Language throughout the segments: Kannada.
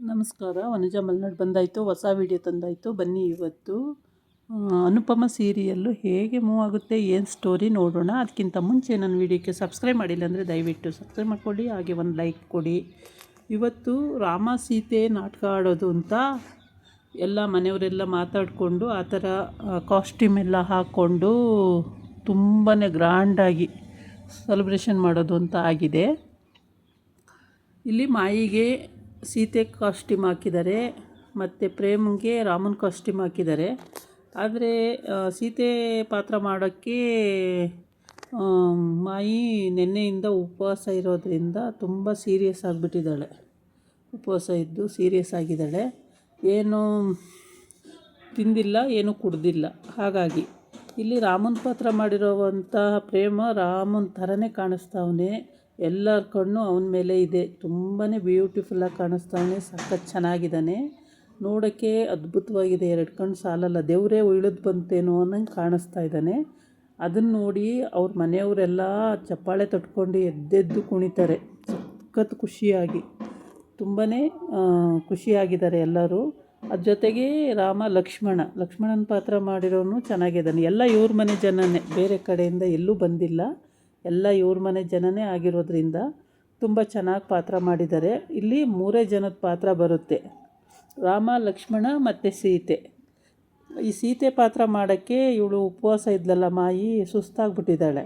ನಮಸ್ಕಾರ. ವನಜಾ ಮಲ್ನಾಡ್ ಬಂದಾಯಿತು, ಹೊಸ ವಿಡಿಯೋ ತಂದಾಯಿತು. ಬನ್ನಿ ಇವತ್ತು ಅನುಪಮ ಸೀರಿಯಲ್ಲು ಹೇಗೆ ಮೂವ್ ಆಗುತ್ತೆ, ಏನು ಸ್ಟೋರಿ ನೋಡೋಣ. ಅದಕ್ಕಿಂತ ಮುಂಚೆ ನನ್ನ ವಿಡಿಯೋಕ್ಕೆ ಸಬ್ಸ್ಕ್ರೈಬ್ ಮಾಡಿಲ್ಲ ಅಂದರೆ ದಯವಿಟ್ಟು ಸಬ್ಸ್ಕ್ರೈಬ್ ಮಾಡ್ಕೊಳ್ಳಿ, ಹಾಗೆ ಒಂದು ಲೈಕ್ ಕೊಡಿ. ಇವತ್ತು ರಾಮ ಸೀತೆ ನಾಟಕ ಆಡೋದು ಅಂತ ಎಲ್ಲ ಮನೆಯವರೆಲ್ಲ ಮಾತಾಡಿಕೊಂಡು ಆ ಥರ ಕಾಸ್ಟ್ಯೂಮ್ ಎಲ್ಲ ಹಾಕ್ಕೊಂಡು ತುಂಬಾ ಗ್ರ್ಯಾಂಡಾಗಿ ಸೆಲೆಬ್ರೇಷನ್ ಮಾಡೋದು ಅಂತ ಆಗಿದೆ. ಇಲ್ಲಿ ಮಾಯಿಗೆ ಸೀತೆ ಕಾಸ್ಟ್ಯೂಮ್ ಹಾಕಿದ್ದಾರೆ ಮತ್ತು ಪ್ರೇಮ್ಗೆ ರಾಮನ ಕಾಸ್ಟ್ಯೂಮ್ ಹಾಕಿದ್ದಾರೆ. ಆದರೆ ಸೀತೆ ಪಾತ್ರ ಮಾಡೋಕ್ಕೆ ಮಾಯಿ ನಿನ್ನೆಯಿಂದ ಉಪವಾಸ ಇರೋದರಿಂದ ತುಂಬ ಸೀರಿಯಸ್ ಆಗಿಬಿಟ್ಟಿದ್ದಾಳೆ. ಉಪವಾಸ ಇದ್ದು ಸೀರಿಯಸ್ ಆಗಿದ್ದಾಳೆ. ಏನು ತಿಂದಿಲ್ಲ, ಏನು ಕುಡ್ದಿಲ್ಲ. ಹಾಗಾಗಿ ಇಲ್ಲಿ ರಾಮನ ಪಾತ್ರ ಮಾಡಿರೋವಂಥ ಪ್ರೇಮ ರಾಮನ ಥರನೇ ಕಾಣಿಸ್ತಾವನೆ. ಎಲ್ಲರ ಕಣ್ಣು ಅವನ ಮೇಲೆ ಇದೆ. ತುಂಬಾ ಬ್ಯೂಟಿಫುಲ್ಲಾಗಿ ಕಾಣಿಸ್ತಾವನೆ. ಸಖತ್ ಚೆನ್ನಾಗಿದ್ದಾನೆ, ನೋಡೋಕ್ಕೆ ಅದ್ಭುತವಾಗಿದೆ. ಎರಡು ಕಣ್ಣು ಸಾಲಲ್ಲ, ದೇವರೇ ಇಳಿದು ಬಂತೇನೋ ಅನ್ನಂಗೆ ಕಾಣಿಸ್ತಾ ಇದ್ದಾನೆ. ಅದನ್ನು ನೋಡಿ ಅವ್ರ ಮನೆಯವರೆಲ್ಲ ಚಪ್ಪಾಳೆ ತಟ್ಕೊಂಡು ಎದ್ದೆದ್ದು ಕುಣಿತಾರೆ, ಸಖತ್ ಖುಷಿಯಾಗಿ. ತುಂಬಾ ಖುಷಿಯಾಗಿದ್ದಾರೆ ಎಲ್ಲರೂ. ಅದ್ರ ಜೊತೆಗೆ ಲಕ್ಷ್ಮಣನ ಪಾತ್ರ ಮಾಡಿರೋನು ಚೆನ್ನಾಗಿದ್ದಾನೆ. ಎಲ್ಲ ಇವ್ರ ಮನೆ ಜನನೇ, ಬೇರೆ ಕಡೆಯಿಂದ ಎಲ್ಲೂ ಬಂದಿಲ್ಲ. ಎಲ್ಲ ಇವ್ರ ಮನೆ ಜನನೇ ಆಗಿರೋದ್ರಿಂದ ತುಂಬ ಚೆನ್ನಾಗಿ ಪಾತ್ರ ಮಾಡಿದ್ದಾರೆ. ಇಲ್ಲಿ 3 ಜನದ ಪಾತ್ರ ಬರುತ್ತೆ: ರಾಮ, ಲಕ್ಷ್ಮಣ ಮತ್ತು ಸೀತೆ. ಈ ಸೀತೆ ಪಾತ್ರ ಮಾಡೋಕ್ಕೆ ಇವಳು ಉಪವಾಸ ಇದ್ಲಲ್ಲ ಮಾಯಿ, ಸುಸ್ತಾಗ್ಬಿಟ್ಟಿದ್ದಾಳೆ.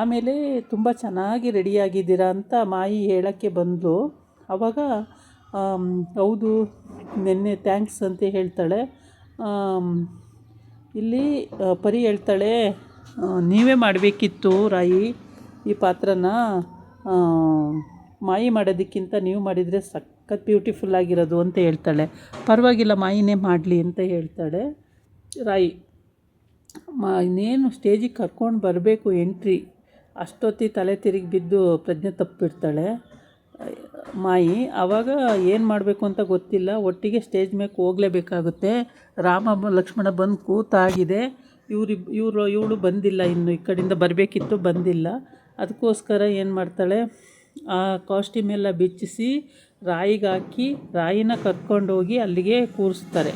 ಆಮೇಲೆ ತುಂಬ ಚೆನ್ನಾಗಿ ರೆಡಿಯಾಗಿದ್ದೀರಾ ಅಂತ ಮಾಯಿ ಹೇಳೋಕ್ಕೆ ಬಂದಳು. ಆವಾಗ ಹೌದು ನೆನ್ನೆ ಥ್ಯಾಂಕ್ಸ್ ಅಂತ ಹೇಳ್ತಾಳೆ. ಇಲ್ಲಿ ಪರಿ ಹೇಳ್ತಾಳೆ, ನೀವೇ ಮಾಡಬೇಕಿತ್ತು ರಾಯಿ ಈ ಪಾತ್ರನ, ಮಾಯಿ ಮಾಡೋದಕ್ಕಿಂತ ನೀವು ಮಾಡಿದರೆ ಸಖತ್ ಬ್ಯೂಟಿಫುಲ್ಲಾಗಿರೋದು ಅಂತ ಹೇಳ್ತಾಳೆ. ಪರವಾಗಿಲ್ಲ ಮಾಯಿನೇ ಮಾಡಲಿ ಅಂತ ಹೇಳ್ತಾಳೆ ರಾಯಿ. ಇನ್ನೇನು ಸ್ಟೇಜಿಗೆ ಕರ್ಕೊಂಡು ಬರಬೇಕು ಎಂಟ್ರಿ, ಅಷ್ಟೊತ್ತಿ ತಲೆ ತಿರುಗಿ ಬಿದ್ದು ಪ್ರಜ್ಞೆ ತಪ್ಪಿರ್ತಾಳೆ ಮಾಯಿ. ಆವಾಗ ಏನು ಮಾಡಬೇಕು ಅಂತ ಗೊತ್ತಿಲ್ಲ. ಒಟ್ಟಿಗೆ ಸ್ಟೇಜ್ ಮೇಲೆ ಹೋಗಲೇಬೇಕಾಗುತ್ತೆ. ರಾಮ ಲಕ್ಷ್ಮಣ ಬಂದು ಕೂತಾಗಿದೆ. ಇವಳು ಬಂದಿಲ್ಲ, ಇನ್ನು ಈ ಕಡೆಯಿಂದ ಬರಬೇಕಿತ್ತು, ಬಂದಿಲ್ಲ. ಅದಕ್ಕೋಸ್ಕರ ಏನು ಮಾಡ್ತಾಳೆ, ಆ ಕಾಸ್ಟ್ಯೂಮ್ ಎಲ್ಲ ಬಿಚ್ಚಿಸಿ ರಾಯಿಗೆ ಹಾಕಿ ರಾಯಿನ ಕರ್ಕೊಂಡೋಗಿ ಅಲ್ಲಿಗೆ ಕೂರಿಸ್ತಾರೆ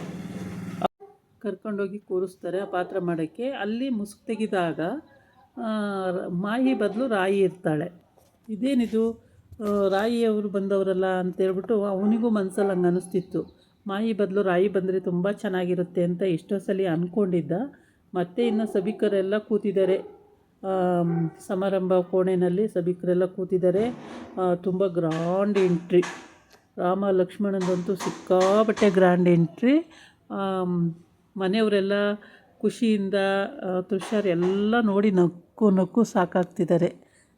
ಆ ಪಾತ್ರ ಮಾಡೋಕ್ಕೆ. ಅಲ್ಲಿ ಮುಸುಕು ತೆಗೆದಾಗ ಮಾಯಿ ಬದಲು ರಾಯಿ ಇರ್ತಾಳೆ. ಇದೇನಿದು ರಾಯಿಯವರು ಬಂದವರಲ್ಲ ಅಂತೇಳ್ಬಿಟ್ಟು ಅವನಿಗೂ ಮನಸ್ಸಲ್ಲಿ ಹಂಗೆ ಅನ್ನಿಸ್ತಿತ್ತು. ಮಾಯಿ ಬದಲು ರಾಯಿ ಬಂದರೆ ತುಂಬ ಚೆನ್ನಾಗಿರುತ್ತೆ ಅಂತ ಎಷ್ಟೋ ಸಲ ಅಂದ್ಕೊಂಡಿದ್ದ. ಮತ್ತು ಇನ್ನು ಸಭಿಕರೆಲ್ಲ ಕೂತಿದ್ದಾರೆ, ಸಮಾರಂಭ ಕೋಣೆಯಲ್ಲಿ ಸಭಿಕರೆಲ್ಲ ಕೂತಿದ್ದಾರೆ. ತುಂಬ ಗ್ರ್ಯಾಂಡ್ ಎಂಟ್ರಿ, ರಾಮ ಲಕ್ಷ್ಮಣಂದಂತೂ ಸಿಕ್ಕಾಬಟ್ಟೆ ಗ್ರ್ಯಾಂಡ್ ಎಂಟ್ರಿ. ಮನೆಯವರೆಲ್ಲ ಖುಷಿಯಿಂದ ತುಷಾರ್ ಎಲ್ಲ ನೋಡಿ ನಕ್ಕು ಸಾಕಾಗ್ತಿದ್ದಾರೆ.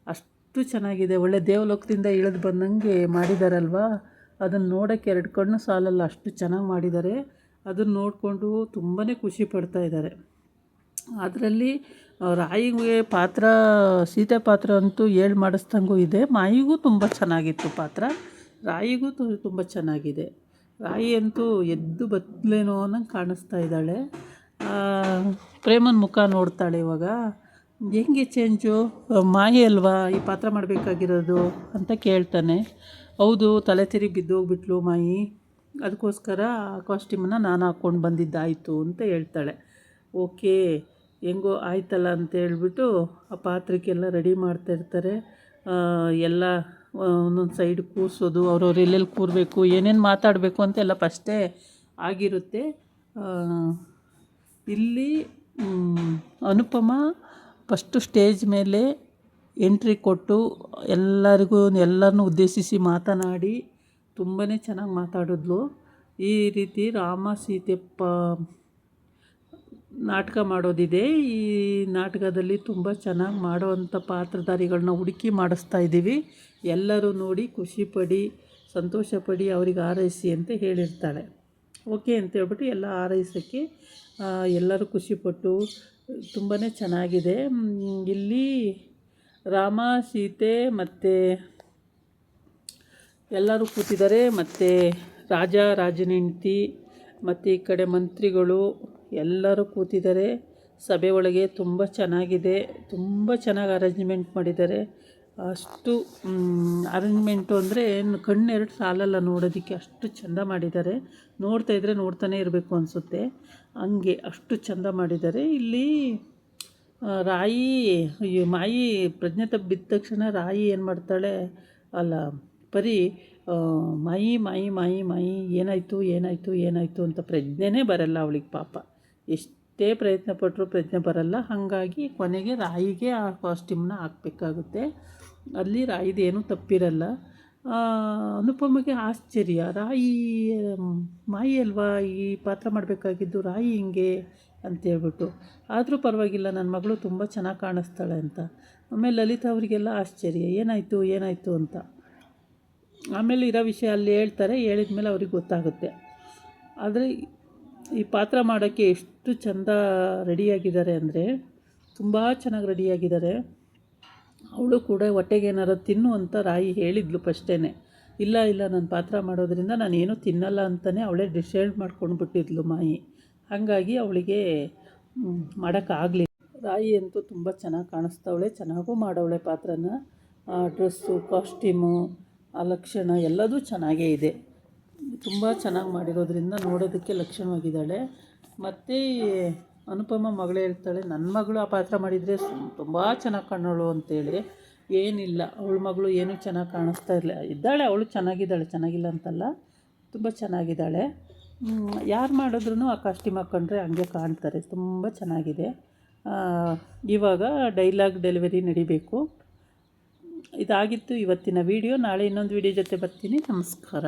ಅಷ್ಟು ಚೆನ್ನಾಗಿದೆ. ಒಳ್ಳೆ ದೇವಲೋಕದಿಂದ ಇಳಿದು ಬಂದಂಗೆ ಮಾಡಿದಾರಲ್ವ. ಅದನ್ನು ನೋಡೋಕ್ಕೆ 2 ಕಣ್ಣು ಸಾಲಲ್ಲ, ಅಷ್ಟು ಚೆನ್ನಾಗಿ ಮಾಡಿದ್ದಾರೆ. ಅದನ್ನು ನೋಡಿಕೊಂಡು ತುಂಬಾ ಖುಷಿ ಪಡ್ತಾ ಇದ್ದಾರೆ. ಅದರಲ್ಲಿ ರಾಯಿಗೆ ಪಾತ್ರ, ಸೀತೆ ಪಾತ್ರ ಅಂತೂ ಮಾಡಿಸ್ದಂಗೂ ಇದೆ. ಮಾಯಿಗೂ ತುಂಬ ಚೆನ್ನಾಗಿತ್ತು ಪಾತ್ರ, ರಾಯಿಗೂ ತುಂಬ ಚೆನ್ನಾಗಿದೆ. ರಾಯಿ ಅಂತೂ ಎದ್ದು ಬತ್ತಲೇನೋ ಅನ್ನಂಗೆ ಕಾಣಿಸ್ತಾ ಇದ್ದಾಳೆ. ಪ್ರೇಮನ ಮುಖ ನೋಡ್ತಾಳೆ ಇವಾಗ. ಹೆಂಗೆ ಚೇಂಜು, ಮಾಯಿ ಅಲ್ವಾ ಈ ಪಾತ್ರ ಮಾಡಬೇಕಾಗಿರೋದು ಅಂತ ಕೇಳ್ತಾನೆ. ಹೌದು, ತಲೆ ತಿರುಗಿ ಬಿದ್ದೋಗ್ಬಿಟ್ಲು ಮಾಯಿ, ಅದಕ್ಕೋಸ್ಕರ ಆ ಕಾಸ್ಟ್ಯೂಮನ್ನು ನಾನು ಹಾಕ್ಕೊಂಡು ಬಂದಿದ್ದಾಯಿತು ಅಂತ ಹೇಳ್ತಾಳೆ. ಓಕೆ, ಹೆಂಗೋ ಆಯ್ತಲ್ಲ ಅಂತ ಹೇಳ್ಬಿಟ್ಟು ಆ ಪಾತ್ರಕ್ಕೆಲ್ಲ ರೆಡಿ ಮಾಡ್ತಾಯಿರ್ತಾರೆ. ಎಲ್ಲ ಒಂದೊಂದು ಸೈಡ್ ಕೂರಿಸೋದು, ಅವ್ರವ್ರು ಎಲ್ಲೆಲ್ಲಿ ಕೂರಬೇಕು, ಏನೇನು ಮಾತಾಡಬೇಕು ಅಂತೆಲ್ಲ ಫಸ್ಟೇ ಆಗಿರುತ್ತೆ. ಇಲ್ಲಿ ಅನುಪಮ ಫಸ್ಟು ಸ್ಟೇಜ್ ಮೇಲೆ ಎಂಟ್ರಿ ಕೊಟ್ಟು ಎಲ್ಲರನ್ನೂ ಉದ್ದೇಶಿಸಿ ಮಾತನಾಡಿ ತುಂಬಾ ಚೆನ್ನಾಗಿ ಮಾತಾಡಿದ್ಲು. ಈ ರೀತಿ ರಾಮ ಸೀತೆ ನಾಟಕ ಮಾಡೋದಿದೆ. ಈ ನಾಟಕದಲ್ಲಿ ತುಂಬ ಚೆನ್ನಾಗಿ ಮಾಡೋವಂಥ ಪಾತ್ರಧಾರಿಗಳನ್ನ ಹುಡುಕಿ ಮಾಡಿಸ್ತಾ ಇದ್ದೀವಿ. ಎಲ್ಲರೂ ನೋಡಿ ಖುಷಿಪಡಿ, ಸಂತೋಷಪಡಿ, ಅವ್ರಿಗೆ ಹಾರೈಸಿ ಅಂತ ಹೇಳಿರ್ತಾಳೆ. ಓಕೆ ಅಂತ ಹೇಳ್ಬಿಟ್ಟು ಎಲ್ಲ ಹಾರೈಸೋಕ್ಕೆ ಎಲ್ಲರೂ ಖುಷಿಪಟ್ಟು ತುಂಬಾ ಚೆನ್ನಾಗಿದೆ. ಇಲ್ಲಿ ರಾಮ ಸೀತೆ ಮತ್ತು ಎಲ್ಲರೂ ಕೂತಿದ್ದಾರೆ. ಮತ್ತು ರಾಜನ ಹೆಂಡ್ತಿ ಮತ್ತು ಈ ಕಡೆ ಮಂತ್ರಿಗಳು ಎಲ್ಲರೂ ಕೂತಿದ್ದಾರೆ ಸಭೆ ಒಳಗೆ. ತುಂಬ ಚೆನ್ನಾಗಿದೆ, ತುಂಬ ಚೆನ್ನಾಗಿ ಅರೇಂಜ್ಮೆಂಟ್ ಮಾಡಿದ್ದಾರೆ. ಅಷ್ಟು ಅರೇಂಜ್ಮೆಂಟು ಅಂದರೆ ಕಣ್ಣೆರಡು ಸಾಲಲ್ಲ ನೋಡೋದಕ್ಕೆ, ಅಷ್ಟು ಚೆಂದ ಮಾಡಿದ್ದಾರೆ. ನೋಡ್ತಾಯಿದ್ರೆ ನೋಡ್ತಾನೆ ಇರಬೇಕು ಅನಿಸುತ್ತೆ, ಹಂಗೆ ಅಷ್ಟು ಚೆಂದ ಮಾಡಿದ್ದಾರೆ. ಇಲ್ಲಿ ರಾಯಿ ಮಾಯಿ ಪ್ರಜ್ಞೆ ಬಿದ್ದ ತಕ್ಷಣ ರಾಯಿ ಏನು ಮಾಡ್ತಾಳೆ, ಅಲ್ಲ ಪರಿ ಮಾಯಿ ಮಾಯಿ ಮಾಯಿ ಮಾಯಿ ಏನಾಯಿತು ಏನಾಯಿತು ಏನಾಯಿತು ಅಂತ ಪ್ರಜ್ಞೆನೇ ಬರಲ್ಲ ಅವಳಿಗೆ ಪಾಪ. ಎಷ್ಟೇ ಪ್ರಯತ್ನ ಪಟ್ಟರೂ ಪ್ರಜ್ಞೆ ಬರಲ್ಲ. ಹಾಗಾಗಿ ಕೊನೆಗೆ ರಾಯಿಗೆ ಆ ಕಾಸ್ಟ್ಯೂಮ್ನ ಹಾಕಬೇಕಾಗುತ್ತೆ. ಅಲ್ಲಿ ರಾಯಿದೇನೂ ತಪ್ಪಿರಲ್ಲ. ಅನುಪಮಗೆ ಆಶ್ಚರ್ಯ, ರಾಯಿ ಮಾಯಿ ಅಲ್ವಾ ಈ ಪಾತ್ರ ಮಾಡಬೇಕಾಗಿದ್ದು, ರಾಯಿ ಹಿಂಗೆ ಅಂತೇಳ್ಬಿಟ್ಟು. ಆದರೂ ಪರವಾಗಿಲ್ಲ, ನನ್ನ ಮಗಳು ತುಂಬ ಚೆನ್ನಾಗಿ ಕಾಣಿಸ್ತಾಳೆ ಅಂತ. ಆಮೇಲೆ ಲಲಿತಾ ಅವರಿಗೆಲ್ಲ ಆಶ್ಚರ್ಯ, ಏನಾಯಿತು ಏನಾಯಿತು ಅಂತ. ಆಮೇಲೆ ಇರೋ ವಿಷಯ ಅಲ್ಲಿ ಹೇಳ್ತಾರೆ, ಹೇಳಿದ ಮೇಲೆ ಅವ್ರಿಗೆ ಗೊತ್ತಾಗುತ್ತೆ. ಆದರೆ ಈ ಪಾತ್ರ ಮಾಡೋಕ್ಕೆ ಎಷ್ಟು ಚೆಂದ ರೆಡಿಯಾಗಿದ್ದಾರೆ ಅಂದರೆ ತುಂಬ ಚೆನ್ನಾಗಿ ರೆಡಿಯಾಗಿದ್ದಾರೆ. ಅವಳು ಕೂಡ ಹೊಟ್ಟೆಗೆ ಏನಾರು ತಿನ್ನು ಅಂತ ರಾಯಿ ಹೇಳಿದ್ಲು ಫಸ್ಟೇ. ಇಲ್ಲ ಇಲ್ಲ, ನಾನು ಪಾತ್ರ ಮಾಡೋದ್ರಿಂದ ನಾನೇನು ತಿನ್ನಲ್ಲ ಅಂತಲೇ ಅವಳೇ ಡಿಸೈಡ್ ಮಾಡ್ಕೊಂಡು ಬಿಟ್ಟಿದ್ಲು ಮಾಯಿ. ಹಾಗಾಗಿ ಅವಳಿಗೆ ಮಾಡೋಕ್ಕಾಗಲಿ. ರಾಯಿ ಅಂತೂ ತುಂಬ ಚೆನ್ನಾಗಿ ಕಾಣಿಸ್ತವಳೆ, ಚೆನ್ನಾಗೂ ಮಾಡವಳೆ ಪಾತ್ರನ. ಡ್ರೆಸ್ಸು, ಕಾಸ್ಟ್ಯೂಮು, ಆ ಲಕ್ಷಣ ಎಲ್ಲದೂ ಚೆನ್ನಾಗೇ ಇದೆ. ತುಂಬ ಚೆನ್ನಾಗಿ ಮಾಡಿರೋದ್ರಿಂದ ನೋಡೋದಕ್ಕೆ ಲಕ್ಷಣವಾಗಿದ್ದಾಳೆ. ಮತ್ತು ಅನುಪಮ ಮಗಳು ಹೇಳ್ತಾಳೆ, ನನ್ನ ಮಗಳು ಆ ಪಾತ್ರ ಮಾಡಿದರೆ ತುಂಬ ಚೆನ್ನಾಗಿ ಕಾಣೋಳು ಅಂತೇಳಿ. ಏನಿಲ್ಲ, ಅವಳ ಮಗಳು ಏನೂ ಚೆನ್ನಾಗಿ ಕಾಣಿಸ್ತಾ ಇದ್ದಾಳೆ. ಅವಳು ಚೆನ್ನಾಗಿದ್ದಾಳೆ, ಚೆನ್ನಾಗಿಲ್ಲ ಅಂತಲ್ಲ, ತುಂಬ ಚೆನ್ನಾಗಿದ್ದಾಳೆ. ಯಾರು ಮಾಡಿದ್ರೂ ಆ ಕಾಸ್ಟ್ಯೂಮ್ ಹಾಕ್ಕೊಂಡ್ರೆ ಹಂಗೆ ಕಾಣ್ತಾರೆ, ತುಂಬ ಚೆನ್ನಾಗಿದೆ. ಇವಾಗ ಡೈಲಾಗ್ ಡೆಲಿವರಿ ನಡಿಬೇಕು. ಇದಾಗಿತ್ತು ಇವತ್ತಿನ ವೀಡಿಯೋ. ನಾಳೆ ಇನ್ನೊಂದು ವೀಡಿಯೋ ಜೊತೆ ಬರ್ತೀನಿ. ನಮಸ್ಕಾರ.